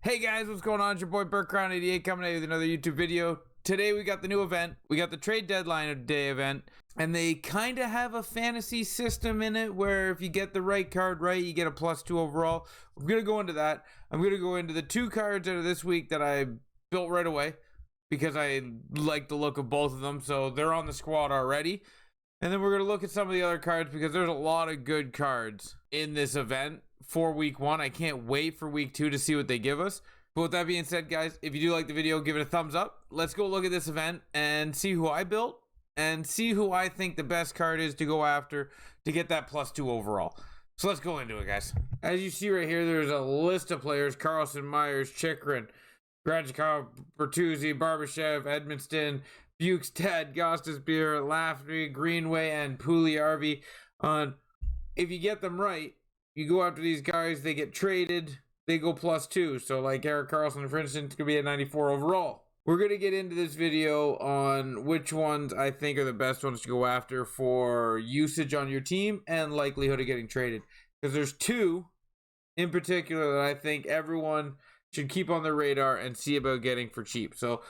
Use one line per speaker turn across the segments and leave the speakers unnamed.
Hey guys, what's going on? It's your boy BurkCrown88 coming at you with another YouTube video. Today we got the new event. We got the trade deadline of day event, and they kind of have a fantasy system in it where if you get the right card right, you get a +2 overall. I'm going to go into that. I'm going to go into the 2 cards out of this week that I built right away because I like the look of both of them, so they're on the squad already. And then we're going to look at some of the other cards because there's a lot of good cards in this event for week 1. I can't wait for week 2 to see what they give us. But with that being said, guys, if you do like the video, give it a thumbs up. Let's go look at this event and see who I built and see who I think the best card is to go after to get that +2 overall. So let's go into it, guys. As you see right here, there's a list of players: Carlson, Myers, Chikrin, Grachikov, Bertuzzi, Barbashev, Edmonston, Bukestad, Gostisbehere, Lafferty, Greenway, and Puljujärvi. If you get them right, you go after these guys, they get traded, they go +2. So like Erik Karlsson, for instance, could be at 94 overall. We're going to get into this video on which ones I think are the best ones to go after for usage on your team and likelihood of getting traded. Because there's 2 in particular that I think everyone should keep on their radar and see about getting for cheap. So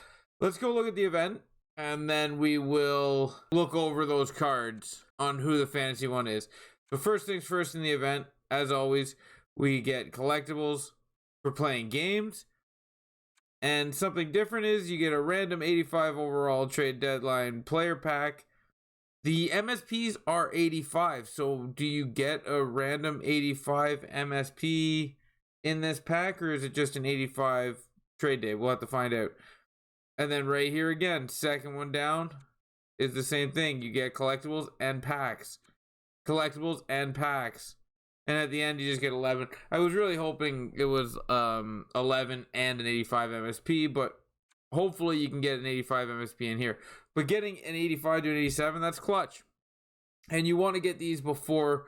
let's go look at the event, and then we will look over those cards on who the fantasy one is. But first things first, in the event, as always, we get collectibles for playing games. And something different is you get a random 85 overall trade deadline player pack. The MSPs are 85, so do you get a random 85 MSP in this pack, or is it just an 85 trade day? We'll have to find out. And then right here again, second one down is the same thing. You get collectibles and packs. Collectibles and packs. And at the end, you just get 11. I was really hoping it was 11 and an 85 MSP, but hopefully you can get an 85 MSP in here. But getting an 85 to an 87, that's clutch. And you want to get these before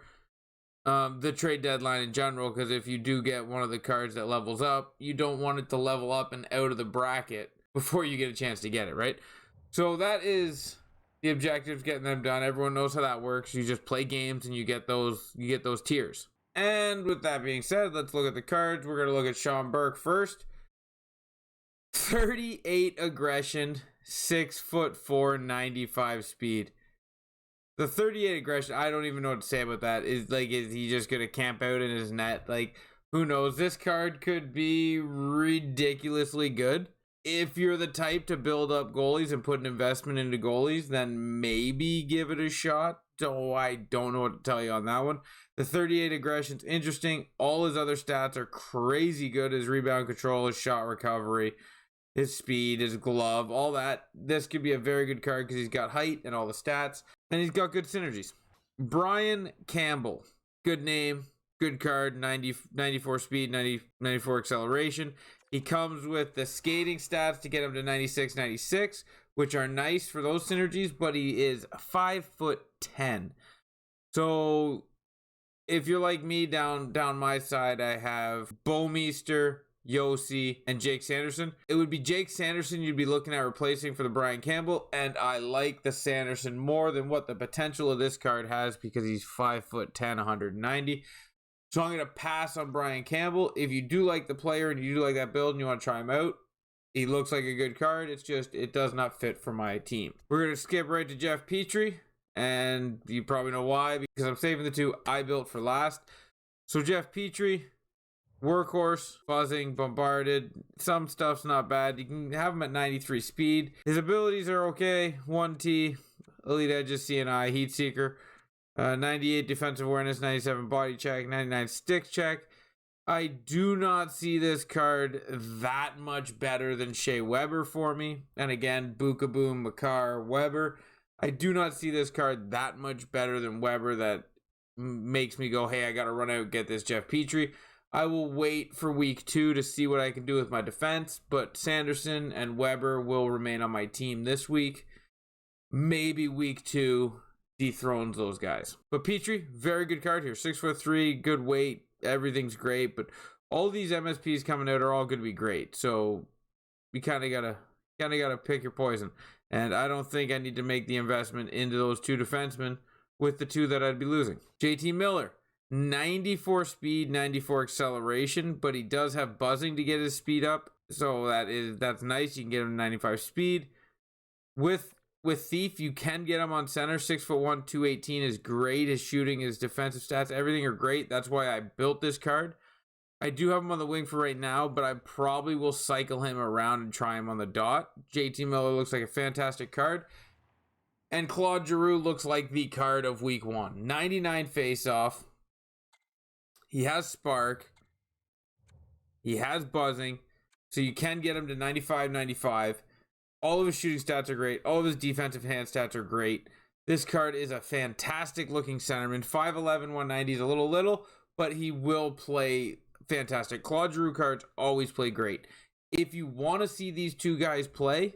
the trade deadline in general, because if you do get one of the cards that levels up, you don't want it to level up and out of the bracket before you get a chance to get it, right? So that is the objectives, getting them done. Everyone knows how that works. You just play games and you get those tiers. And with that being said, let's look at the cards. We're going to look at Sean Burke first. 38 aggression, 6'4", 95 speed. The 38 aggression, I don't even know what to say about that. Is he just going to camp out in his net? Like, who knows? This card could be ridiculously good. If you're the type to build up goalies and put an investment into goalies, then maybe give it a shot. So I don't know what to tell you on that one. The 38 aggression's interesting. All his other stats are crazy good. His rebound control, his shot recovery, his speed, his glove, all that. This could be a very good card because he's got height and all the stats. And he's got good synergies. Brian Campbell. Good name. Good card. 94 speed, 94 acceleration. He comes with the skating stats to get him to 96, 96, which are nice for those synergies, but he is 5'10". So if you're like me, down my side, I have Bouwmeester, Josi, and Jake Sanderson. It would be Jake Sanderson you'd be looking at replacing for the Brian Campbell, and I like the Sanderson more than what the potential of this card has because he's 5'10", 190. So I'm going to pass on Brian Campbell. If you do like the player and you do like that build and you want to try him out, he looks like a good card. It's just, it does not fit for my team. We're going to skip right to Jeff Petrie. And you probably know why, because I'm saving the 2 I built for last. So Jeff Petrie, workhorse, buzzing, bombarded. Some stuff's not bad. You can have him at 93 speed. His abilities are okay. 1T, elite edges, CNI, heat seeker. 98 defensive awareness, 97 body check, 99 stick check. I do not see this card that much better than Shea Weber for me. And again, Bukaboom, Makar, Weber. I do not see this card that much better than Weber that makes me go, hey, I got to run out and get this Jeff Petrie. I will wait for week 2 to see what I can do with my defense, but Sanderson and Weber will remain on my team this week. Maybe week 2 dethrones those guys. But Petrie, very good card here. 6'3", good weight, everything's great, but all these MSPs coming out are all going to be great. So you kind of gotta pick your poison. And I don't think I need to make the investment into those 2 defensemen with the 2 that I'd be losing. JT Miller, 94 speed, 94 acceleration, but he does have buzzing to get his speed up. So that's nice. You can get him 95 speed. With Thief, you can get him on center. 6'1", 218 is great. His shooting, his defensive stats, everything are great. That's why I built this card. I do have him on the wing for right now, but I probably will cycle him around and try him on the dot. JT Miller looks like a fantastic card. And Claude Giroux looks like the card of week 1. 99 face-off. He has spark. He has buzzing. So you can get him to 95, 95. All of his shooting stats are great. All of his defensive hand stats are great. This card is a fantastic looking centerman. 5'11", 190 is a little, but he will play fantastic. Claude Giroux cards always play great. If you want to see these two guys play,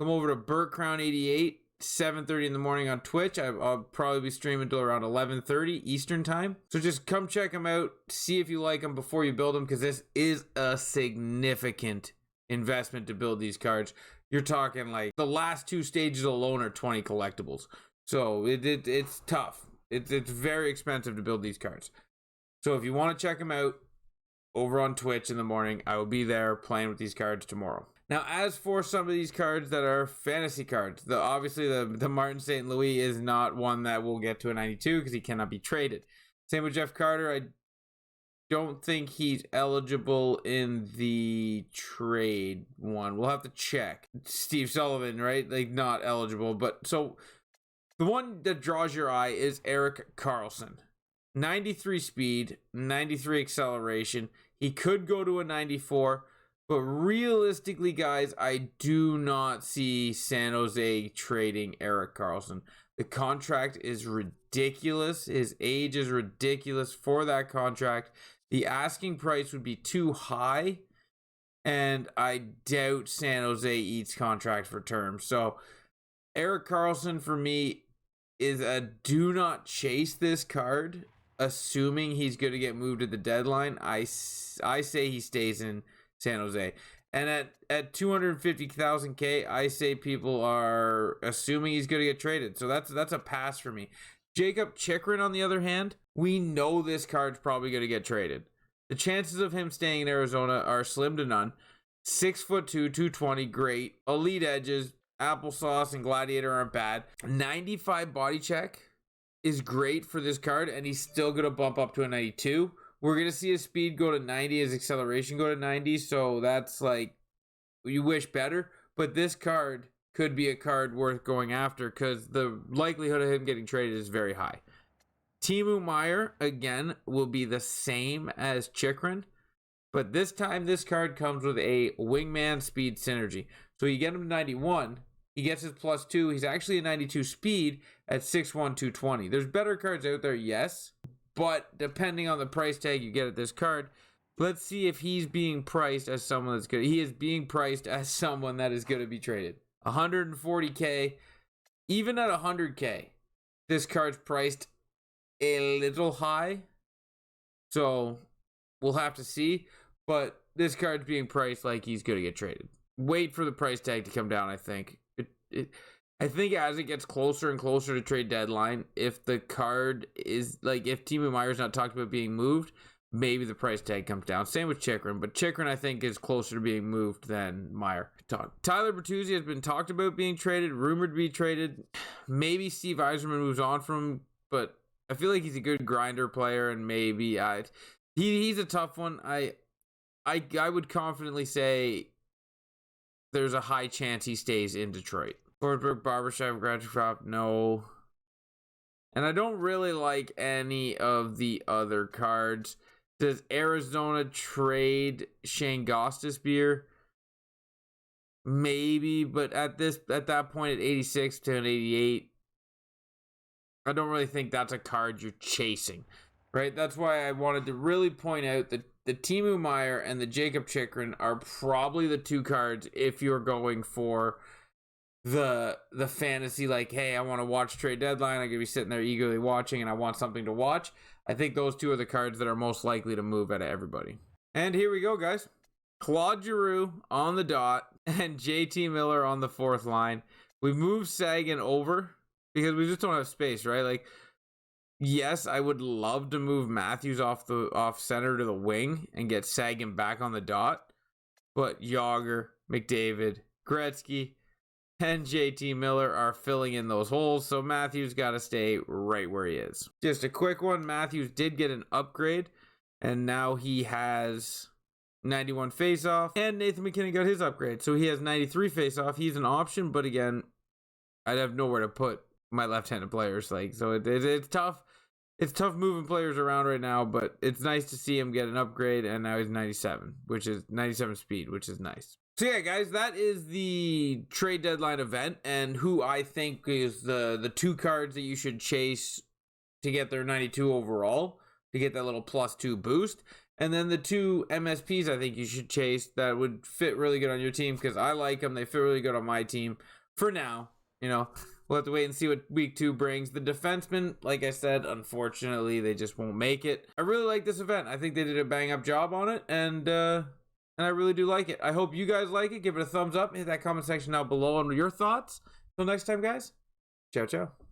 come over to Burt Crown 88, 7:30 in the morning on Twitch. I'll probably be streaming till around 11:30 Eastern time. So just come check them out. See if you like them before you build them, because this is a significant investment to build these cards. You're talking like the last 2 stages alone are 20 collectibles. So it's tough. It's very expensive to build these cards. So if you want to check them out over on Twitch in the morning, I will be there playing with these cards tomorrow. Now, as for some of these cards that are fantasy cards, obviously the Martin St. Louis is not one that will get to a 92 because he cannot be traded. Same with Jeff Carter. I don't think he's eligible in the trade one. We'll have to check. Steve Sullivan, right? Like, not eligible. But so the one that draws your eye is Erik Karlsson. 93 speed, 93 acceleration. He could go to a 94, but realistically, guys, I do not see San Jose trading Erik Karlsson. The contract is ridiculous. His age is ridiculous for that contract. The asking price would be too high, and I doubt San Jose eats contract for term. So Erik Karlsson for me is a do not chase this card, assuming he's going to get moved at the deadline. I say he stays in San Jose. And at 250,000 K, I say people are assuming he's going to get traded. So that's a pass for me. Jakob Chychrun, on the other hand, we know this card's probably going to get traded. The chances of him staying in Arizona are slim to none. 6'2", 220, great. Elite edges, applesauce and gladiator aren't bad. 95 body check is great for this card, and he's still going to bump up to a 92. We're going to see his speed go to 90, his acceleration go to 90, so that's like, you wish better. But this card could be a card worth going after because the likelihood of him getting traded is very high. Timo Meier, again, will be the same as Chychrun, but this time this card comes with a wingman speed synergy. So you get him to 91, he gets his +2, he's actually a 92 speed at 6'1", 220. There's better cards out there, yes, but depending on the price tag you get at this card, let's see if he's being priced as someone that's good. He is being priced as someone that is going to be traded. 140K, even at 100K, this card's priced a little high, so we'll have to see. But this card's being priced like he's going to get traded. Wait for the price tag to come down. I think I think as it gets closer and closer to trade deadline, if the card is like, if Timo Meier's not talked about being moved, maybe the price tag comes down. Same with Chychrun, but Chychrun I think is closer to being moved than Meier. Tyler Bertuzzi has been talked about being traded, rumored to be traded. Maybe Steve Yzerman moves on from him, but I feel like he's a good grinder player, and maybe he's a tough one. I would confidently say there's a high chance he stays in Detroit. Forsberg, Barbershop, Graduate, no. And I don't really like any of the other cards. Does Arizona trade Shane Gostisbehere? Maybe, but at that point at 86 to an 88, I don't really think that's a card you're chasing, right? That's why I wanted to really point out that the Timo Meier and the Jakob Chychrun are probably the two cards if you're going for the fantasy, like, hey, I want to watch trade deadline, I'm going to be sitting there eagerly watching and I want something to watch. I think those two are the cards that are most likely to move out of everybody. And here we go, guys. Claude Giroux on the dot and JT Miller on the fourth line. We moved Sagan over because we just don't have space, right? Like, Yes, I would love to move Matthews off center to the wing and get Sagan back on the dot. But Yager, McDavid, Gretzky, and JT Miller are filling in those holes, so Matthews got to stay right where he is. Just a quick one, Matthews did get an upgrade, and now he has 91 faceoff, and Nathan McKinnon got his upgrade, so he has 93 faceoff. He's an option, but again, I'd have nowhere to put my left-handed players, so it's tough. It's tough moving players around right now, but it's nice to see him get an upgrade, and now he's 97, which is 97 speed, which is nice. So yeah, guys, that is the trade deadline event, and who I think is the two cards that you should chase to get their 92 overall, to get that little +2 boost. And then the two MSPs I think you should chase that would fit really good on your team, because I like them. They fit really good on my team for now. We'll have to wait and see what week 2 brings. The defensemen, like I said, unfortunately, they just won't make it. I really like this event. I think they did a bang-up job on it, and I really do like it. I hope you guys like it. Give it a thumbs up. Hit that comment section down below on your thoughts. Until next time, guys. Ciao, ciao.